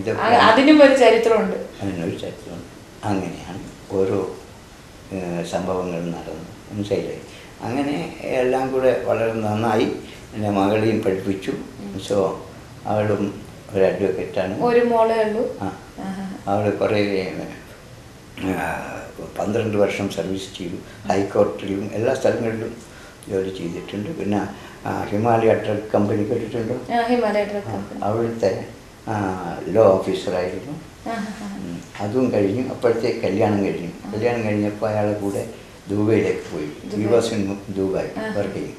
ഇതൊക്കെ അതിനും ഒരു ചരിത്രമുണ്ട്. അതിനൊരു ചരിത്രമുണ്ട്. അങ്ങനെയാണ് ഓരോ സംഭവങ്ങളും നടന്നത്. മനസ്സിലായി. അങ്ങനെ എല്ലാം കൂടെ വളരെ നന്നായി എൻ്റെ മകളെയും പഠിപ്പിച്ചു. സോ അവളും ഒരു അഡ്വക്കേറ്റാണ്. ഒരു മോളേ ഉള്ളൂ. അവൾ കുറേ 12 വർഷം സർവീസ് ചെയ്തു. ഹൈക്കോടതിയിലും എല്ലാ സ്ഥലങ്ങളിലും ജോലി ചെയ്തിട്ടുണ്ട്. പിന്നെ ഹിമാലയ ഡ്രഗ് കമ്പനി കേട്ടിട്ടുണ്ടോ? അവിടുത്തെ ലോ ഓഫീസറായിരുന്നു. അതും കഴിഞ്ഞു. അപ്പോഴത്തെ കല്യാണം കഴിഞ്ഞപ്പോൾ അയാളെ കൂടെ ദുബൈയിലേക്ക് പോയി. He was in Dubai work ചെയ്യും.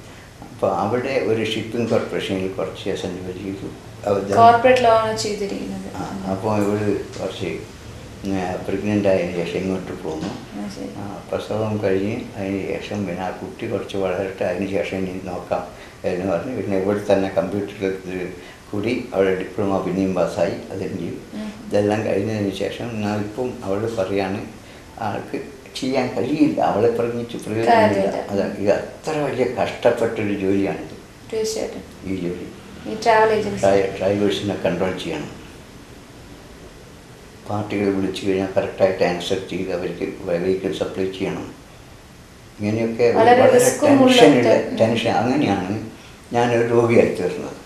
അപ്പോൾ അവിടെ ഒരു ഷിപ്പിംഗ് കോർപ്പറേഷനിൽ കുറച്ച് ദിവസം ജോലി ചെയ്തു. അപ്പോൾ ഇവള് കുറച്ച് പ്രഗ്നൻ്റ് ആയതിനു ശേഷം ഇങ്ങോട്ട് പോന്നു. പ്രസവം കഴിഞ്ഞ് അതിന് ശേഷം പിന്നെ ആ കുട്ടി കുറച്ച് വളരട്ടെ, അതിന് ശേഷം ഇനി നോക്കാം എന്ന് പറഞ്ഞ് പിന്നെ ഇവിടെ തന്നെ കമ്പ്യൂട്ടറിൽ കൂടി അവളുടെ ഡിപ്ലോമ പിന്നെയും പാസ്സായി. അതിൻ്റെ ഇതെല്ലാം കഴിഞ്ഞതിന് ശേഷം ഇപ്പം അവൾ പറയാണ് ആൾക്ക് ചെയ്യാൻ കഴിയില്ല, അവളെ പറഞ്ഞിട്ട് പ്രയോജനമില്ല. അതാണ് ഇത് അത്ര വലിയ കഷ്ടപ്പെട്ടൊരു ജോലിയാണിത്. ഈ ജോലി ഡ്രൈവേഴ്സിനെ കൺട്രോൾ ചെയ്യണം. പാർട്ടികൾ വിളിച്ചു കഴിഞ്ഞാൽ കറക്റ്റായിട്ട് ആൻസർ ചെയ്ത് അവർക്ക് വെഹിക്കിൾ സപ്ലൈ ചെയ്യണം. ഇങ്ങനെയൊക്കെ വളരെ ടെൻഷൻ. അങ്ങനെയാണ് ഞാനൊരു രോഗിയായി തീർന്നത്.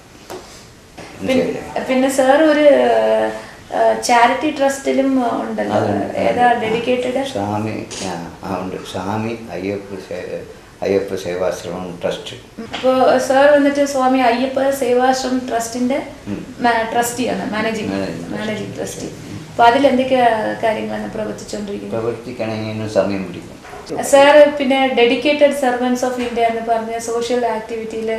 പിന്നെ സാർ ഒരു ചാരിറ്റി ട്രസ്റ്റിലും ഉണ്ടല്ലോ, ഏതാ ഡെഡിക്കേറ്റഡ്? ഉണ്ട്, സ്വാമി അയ്യപ്പ സേവാശ്രമം ട്രസ്റ്റ്. അപ്പോൾ സാർ വന്നിട്ട് സ്വാമി അയ്യപ്പ സേവാശ്രമം ട്രസ്റ്റിന്റെ ട്രസ്റ്റിയാണ്, മാനേജിംഗ് ട്രസ്റ്റി. അപ്പോൾ അതിലെന്തൊക്കെ കാര്യങ്ങളാണ് പ്രവർത്തിച്ചുകൊണ്ടിരിക്കുന്നത്? പ്രവർത്തിക്കണമെങ്കിൽ സമയം പിടിക്കും. സാർ പിന്നെ ഡെഡിക്കേറ്റഡ് സർവൻസ് ഓഫ് ഇന്ത്യ എന്ന് പറഞ്ഞ സോഷ്യൽ ആക്ടിവിറ്റിയിൽ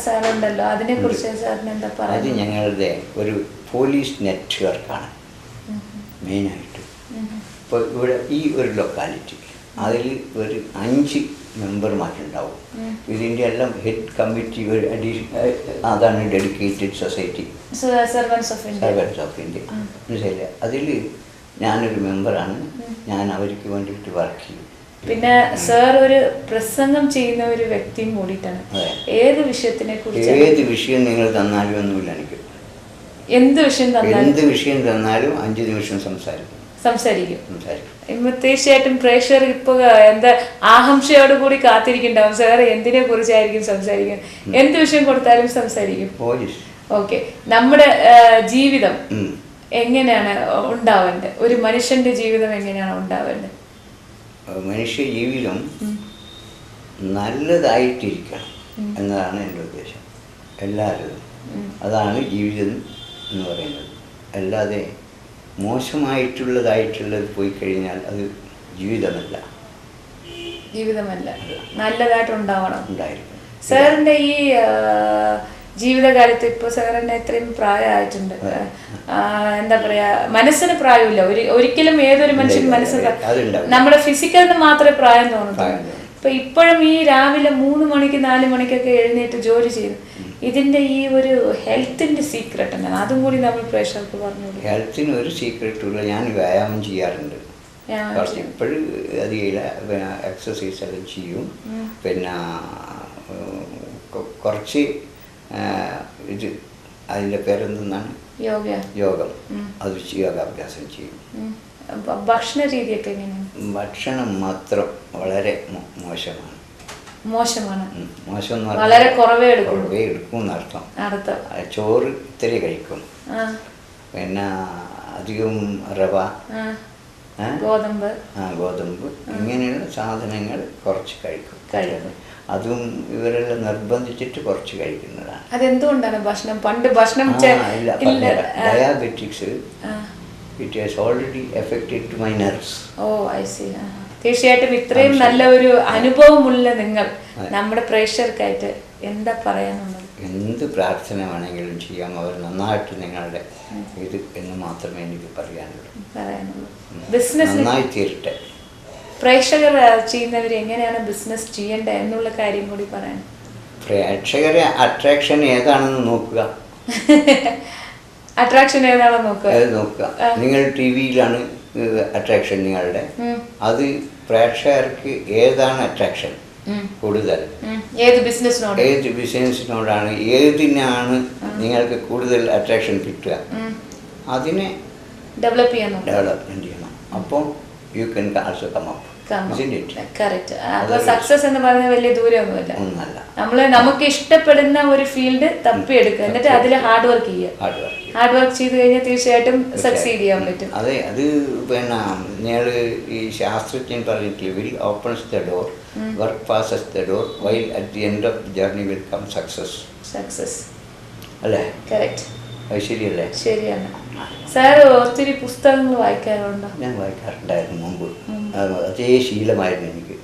സാറുണ്ടല്ലോ, അതിനെക്കുറിച്ച് സാറിന് എന്താ പറയുക? അത് ഞങ്ങളുടെ ഒരു പോലീസ് നെറ്റ്വർക്കാണ് മെയിനായിട്ട്. ഇപ്പോൾ ഇവിടെ ഈ ഒരു ലൊക്കാലിറ്റി അതിൽ ഒരു 5 മെമ്പർമാരുണ്ടാവും. ഇതിൻ്റെ എല്ലാം ഹെഡ് കമ്മിറ്റി ഒരു അതാണ് dedicated society servants of India. മനസ്സിലായില്ല. അതിൽ ഞാനൊരു മെമ്പറാണ്. ഞാൻ അവർക്ക് വേണ്ടിയിട്ട് വർക്ക് ചെയ്യും. പിന്നെ സാർ ഒരു പ്രസംഗം ചെയ്യുന്ന ഒരു വ്യക്തിയും കൂടിയിട്ടാണ്. ഏത് വിഷയത്തിനെ കുറിച്ച്? ഏത് വിഷയം നിങ്ങൾ തന്നാലും ഒന്നുമില്ല എനിക്ക്. എന്ത് വിഷയം തന്നാലും 5 നിമിഷം സംസാരിക്കും. തീർച്ചയായിട്ടും പ്രേക്ഷകർ ഇപ്പൊ എന്താ ആകാംക്ഷയോട് കൂടി കാത്തിരിക്കുന്നുണ്ടാവും, സാർ എന്തിനെ കുറിച്ചായിരിക്കും സംസാരിക്കും? എന്ത് വിഷയം കൊടുത്താലും സംസാരിക്കും. ഓക്കെ, നമ്മുടെ ജീവിതം എങ്ങനെയാണ് ഉണ്ടാവേണ്ടത്? ഒരു മനുഷ്യന്റെ ജീവിതം എങ്ങനെയാണ് ഉണ്ടാവേണ്ടത്? മനുഷ്യ ജീവിതം നല്ലതായിട്ടിരിക്കണം എന്നതാണ് എൻ്റെ ഉദ്ദേശം. എല്ലാവരും അതാണ് ജീവിതം എന്ന് പറയുന്നത്. അല്ലാതെ മോശമായിട്ടുള്ളത് പോയി കഴിഞ്ഞാൽ അത് ജീവിതമല്ല. ഉണ്ടായിരിക്കും. സാറിന്റെ ഈ ജീവിതകാലത്ത് ഇപ്പോൾ സാറിന് എത്രയും പ്രായമായിട്ടുണ്ട്, എന്താ പറയാ, മനസ്സിന് പ്രായമില്ല ഒരിക്കലും. ഏതൊരു മനുഷ്യൻ മനസ്സിന് നമ്മുടെ ഫിസിക്കലിന് മാത്രമേ പ്രായം തോന്നുന്നു. ഇപ്പൊ ഇപ്പോഴും ഈ രാവിലെ 3 മണിക്ക് 4 മണിക്കൊക്കെ എഴുന്നേറ്റ് ജോലി ചെയ്തു, ഇതിന്റെ ഈ ഒരു ഹെൽത്തിന്റെ സീക്രട്ട് എന്താണ്? അതും കൂടി നമ്മൾ പ്രേക്ഷകർക്ക് പറഞ്ഞു. ഹെൽത്തിന് ഒരു സീക്രട്ടുള്ള, ഞാൻ വ്യായാമം ചെയ്യാറുണ്ട്. ഇപ്പോഴും അധികമില്ല, എക്സസൈസ് എല്ലാം ചെയ്യും. പിന്നെ കുറച്ച് ഇത് അതിൻ്റെ പേരെന്താണ്, യോഗം, അത് യോഗാഭ്യാസം ചെയ്യും. ഭക്ഷണ രീതിയൊക്കെ എങ്ങനെയാണ്? ഭക്ഷണം മാത്രം വളരെ മോശമാണ്. മോശം വളരെ കുറവേ എടുക്കും എന്നർത്ഥം. ചോറ് ഇത്തിരി കഴിക്കും. പിന്നെ അധികം റവ, ഗോതമ്പ് ഇങ്ങനെയുള്ള സാധനങ്ങൾ കുറച്ച് കഴിക്കും. അതും ഇവരെല്ലാം നിർബന്ധിച്ചിട്ട് കുറച്ച് കഴിക്കുന്നതാണ്. അതെന്തുകൊണ്ടാണ്? ഭക്ഷണം diabetics it has already affected to my nerves. തീർച്ചയായിട്ടും ഇത്രയും നല്ല ഒരു അനുഭവമുള്ള നിങ്ങൾ നമ്മുടെ പ്രേക്ഷകർക്കായിട്ട് എന്താ പറയാനുള്ളത്? എന്ത് പ്രാർത്ഥന വേണമെങ്കിലും ചെയ്യാം, അവർ നന്നായിട്ട് നിങ്ങളുടെ ഇത് എന്ന് മാത്രമേ എനിക്ക് പറയാനുള്ളൂ. നന്നായി തീരട്ടെ. പ്രേക്ഷകർ ചെയ്യുന്നവർ എങ്ങനെയാണ് ബിസിനസ് ചെയ്യേണ്ടത് എന്നുള്ള കാര്യം കൂടി പറയാൻ. പ്രേക്ഷകരെ അട്രാക്ഷൻ ഏതാണെന്ന് നോക്കുക. നോക്കുക. നിങ്ങൾ TV-യിലാണ് അട്രാക്ഷൻ നിങ്ങളുടെ, അത് പ്രേക്ഷകർക്ക് ഏതാണ് അട്രാക്ഷൻ കൂടുതൽ? ഏത് ബിസിനസ്സിനോടാണ്, ഏതിനാണ് നിങ്ങൾക്ക് കൂടുതൽ അട്രാക്ഷൻ കിട്ടുക? അതിനെ ഡെവലപ്മെൻറ്റ് ചെയ്യണം. അപ്പോൾ you can also come up. Correct. അപ്പൊ സക്സസ് എന്ന് പറയുന്നത് വലിയ ദൂരമൊന്നുമില്ല. നമുക്ക് ഇഷ്ടപ്പെടുന്ന ഒരു ഫീൽഡ് തപ്പിയെടുക്കുക, എന്നിട്ട് അതിൽ ഹാർഡ് വർക്ക് ചെയ്യുക. ഹാർഡ് വർക്ക് ചെയ്ത് കഴിഞ്ഞാൽ തീർച്ചയായിട്ടും സക്സീഡ് ചെയ്യാൻ പറ്റും. അതെ, അത് പിന്നെ നിങ്ങൾ ഈ ശാസ്ത്രജ്ഞൻ പറഞ്ഞിട്ടില്ല, will opens the door, work passes the door, while at the end of the journey will come success. അല്ലേ? കറക്റ്റ്. അത് ശരിയല്ലേ? ശരിയാണ്. സാർ ഒത്തിരി പുസ്തകങ്ങൾ വായിക്കാറുണ്ടോ? ഞാൻ വായിക്കാറുണ്ടായിരുന്നു മുമ്പ്, അതേ ശീലമായിരുന്നു എനിക്ക്.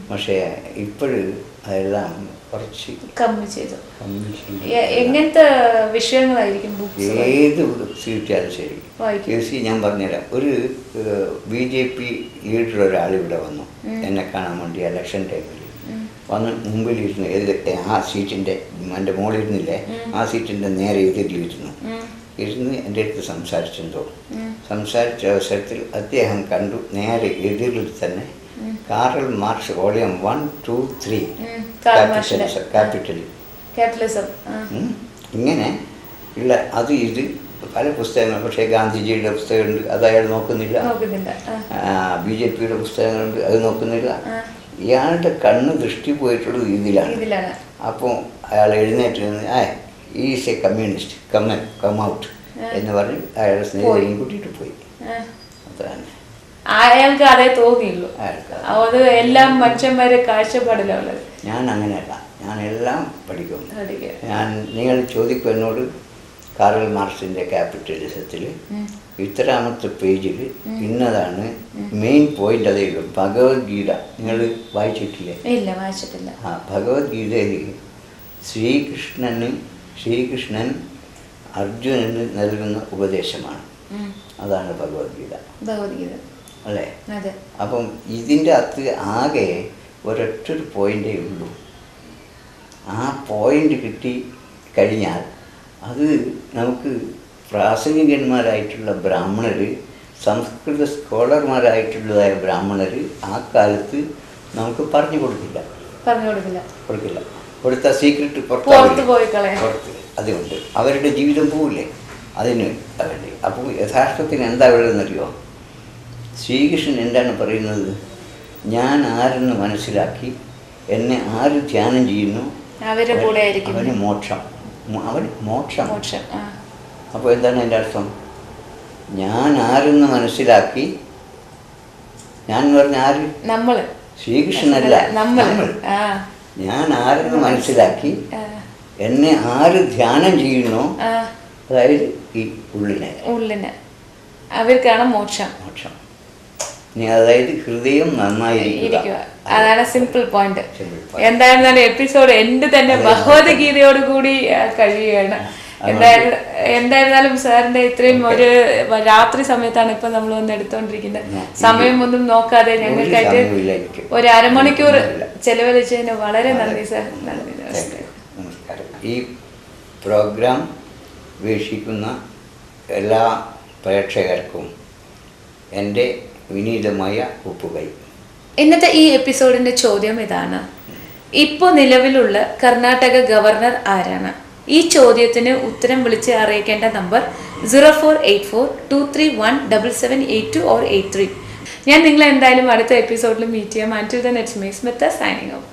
പക്ഷേ ഇപ്പോഴും അതെല്ലാം കുറച്ച് കമ്മി ചെയ്തു. എങ്ങനത്തെ വിഷയങ്ങളായിരിക്കും? ഏത് തീർച്ചയായും ശരി. ഞാൻ പറഞ്ഞുതരാം. ഒരു BJP ലീഡർ ഒരാൾ ഇവിടെ വന്നു എന്നെ കാണാൻ വേണ്ടി ഇലക്ഷൻ ടൈമിൽ വന്ന് മുമ്പിലിരുന്നു. ആ സീറ്റിൻ്റെ എൻ്റെ മോളിരുന്നില്ലേ, ആ സീറ്റിൻ്റെ നേരെ എതിരിലിരുന്നു. ഇരുന്ന് എൻ്റെ അടുത്ത് സംസാരിച്ചെന്തോ. സംസാരിച്ച അവസരത്തിൽ അദ്ദേഹം കണ്ടു നേരെ എതിരിൽ തന്നെ കാറൽ മാർക്സ് വോളിയം 1, 2, 3 ക്യാപിറ്റലിസം ഇങ്ങനെ ഉള്ള അത് ഇത് പല പുസ്തകങ്ങൾ. പക്ഷേ ഗാന്ധിജിയുടെ പുസ്തകമുണ്ട്, അത് അയാൾ നോക്കുന്നില്ല. BJPയുടെ പുസ്തകങ്ങളുണ്ട്, അത് നോക്കുന്നില്ല. ഇയാളുടെ കണ്ണ് ദൃഷ്ടി പോയിട്ടുള്ളത് ഇതിലാണ്. അപ്പോൾ അയാൾ എഴുന്നേറ്റ് നിന്ന് is a communist, come out എന്ന് പറഞ്ഞ് അയാളുടെ സ്നേഹിതയും കൂട്ടിയിട്ട് പോയി. അതാണ് അയാൾക്ക് അതേ തോന്നിയുള്ളൂ. അത് എല്ലാം മനുഷ്യന്മാരെ കാഴ്ചപ്പാടിലുള്ളത്. ഞാൻ അങ്ങനെയല്ല, ഞാൻ എല്ലാം പഠിക്കും. നിങ്ങൾ ചോദിക്കും എന്നോട്, കാറൽ മാർക്സിൻ്റെ ക്യാപിറ്റലിസത്തിൽ ഇത്രാമത്തെ പേജിൽ ഇന്നതാണ് മെയിൻ പോയിന്റ്. അതേ ഉള്ളൂ. ഭഗവത്ഗീത നിങ്ങൾ വായിച്ചിട്ടില്ലേ? ഇല്ല, വായിച്ചിട്ടില്ല. ഭഗവത്ഗീതയിൽ ശ്രീകൃഷ്ണൻ അർജുനന് നൽകുന്ന ഉപദേശമാണ്. അതാണ് ഭഗവത്ഗീത അല്ലേ? അപ്പം ഇതിൻ്റെ അകത്ത് ആകെ ഒരൊറ്റൊരു പോയിൻ്റേ ഉള്ളൂ. ആ പോയിന്റ് കിട്ടി കഴിഞ്ഞാൽ അത് നമുക്ക് പ്രാസംഗികന്മാരായിട്ടുള്ള ബ്രാഹ്മണർ, സംസ്കൃത സ്കോളർമാരായിട്ടുള്ളതായ ബ്രാഹ്മണർ ആ കാലത്ത് നമുക്ക് പറഞ്ഞു കൊടുക്കില്ല. കൊടുത്ത സീക്രട്ട് പുറത്ത് അതുകൊണ്ട് അവരുടെ ജീവിതം പോവില്ലേ അതിന് വേണ്ടി. അപ്പോൾ യഥാർത്ഥത്തിന് എന്താ ഉള്ളതെന്നറിയോ? ശ്രീകൃഷ്ണൻ എന്താണ് പറയുന്നത്? ഞാൻ ആരെന്ന് മനസ്സിലാക്കി എന്നെ ആര് ധ്യാനം ചെയ്യുന്നു അവന് മോക്ഷം. അപ്പോൾ എന്താണ് അതിൻ്റെ അർത്ഥം? ഞാൻ ആരെന്ന് മനസ്സിലാക്കി, ഞാൻ എന്ന് പറഞ്ഞ ആര്? ശ്രീകൃഷ്ണനല്ല, നമ്മൾ. ഞാൻ ആരെന്ന് മനസ്സിലാക്കി എന്നെ ആര് ധ്യാനം ചെയ്യുന്നു, അതായത് ഈ ഉള്ളിനെ അവർക്കാണ് മോക്ഷം. അതായത് ഹൃദയം നന്നായിരിക്കുക. അതാണ് സിമ്പിൾ പോയിന്റ്. എന്തായിരുന്നാലും എപ്പിസോഡ് എൻ്റെ തന്നെ ഭഗവത്ഗീതയോട് കൂടി കഴിയുകയാണ്. എന്തായിരുന്നാലും സാറിന്റെ ഇത്രയും ഒരു രാത്രി സമയത്താണ് ഇപ്പൊ നമ്മൾ വന്ന് എടുത്തോണ്ടിരിക്കുന്നത്. സമയമൊന്നും നോക്കാതെ ഞങ്ങൾക്കായിട്ട് ഒരു അരമണിക്കൂർ ചെലവഴിച്ചതിന് വളരെ നന്ദി സാർ. നന്ദി. നമസ്കാരം. ഈ പ്രോഗ്രാം വീക്ഷിക്കുന്ന എല്ലാ പ്രേക്ഷകർക്കും എൻ്റെ വിനീതമായ ഒപ്പുകൈ. ഇന്നത്തെ ഈ എപ്പിസോഡിന്റെ ചോദ്യം ഇതാണ്: ഇപ്പോൾ നിലവിലുള്ള കർണാടക ഗവർണർ ആരാണ്? ഈ ചോദ്യത്തിന് ഉത്തരം വിളിച്ച് അറിയിക്കേണ്ട നമ്പർ 0484231772 or 83. ഞാൻ നിങ്ങളെ എന്തായാലും അടുത്ത എപ്പിസോഡിൽ മീറ്റ് ചെയ്യാം. Until then, it's me, Smita, signing off.